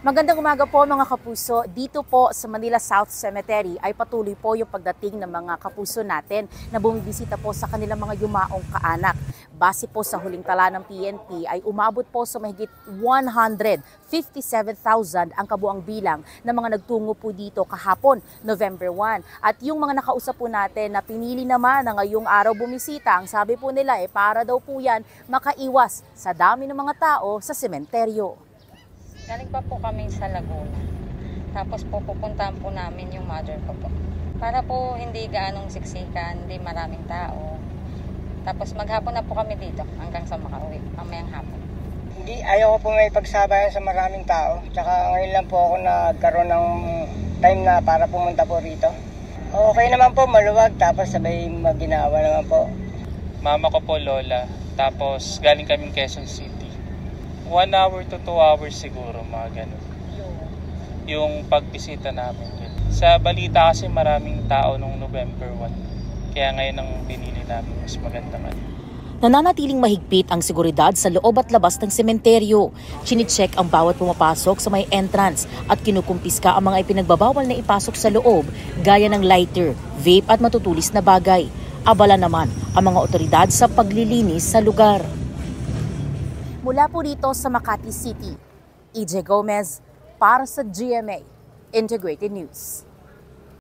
Magandang umaga po mga kapuso. Dito po sa Manila South Cemetery ay patuloy po yung pagdating ng mga kapuso natin na bumibisita po sa kanilang mga yumaong kaanak. Base po sa huling tala ng PNP ay umabot po sa mahigit 157,000 ang kabuang bilang ng mga nagtungo po dito kahapon, November 1. At yung mga nakausap po natin na pinili naman na ngayong araw bumisita, ang sabi po nila para daw po yan makaiwas sa dami ng mga tao sa sementeryo. Galing pa po kami sa Laguna. Tapos po pupuntahan po namin yung mother ko po. Para po hindi gaanong siksikan, hindi maraming tao. Tapos maghapon na po kami dito hanggang sa makauwi, mamayang hapon. Ayaw ko po may pagsabayan sa maraming tao. Tsaka ngayon lang po ako nagkaroon ng time na para pumunta po rito. Okay naman po, maluwag. Tapos sabay maginawa naman po. Mama ko po lola. Tapos galing kaming Quezon City. 1 hour to 2 hours siguro, mga ganun. Yung pagbisita namin. Sa balita kasi maraming tao nung November 1. Kaya ngayon ang pinili namin mas maganda man. Nananatiling mahigpit ang seguridad sa loob at labas ng sementeryo. Chine-check ang bawat pumapasok sa may entrance at kinukumpiska ang mga ipinagbabawal na ipasok sa loob gaya ng lighter, vape at matutulis na bagay. Abala naman ang mga otoridad sa paglilinis sa lugar. Mula po dito sa Makati City, EJ Gomez para sa GMA Integrated News.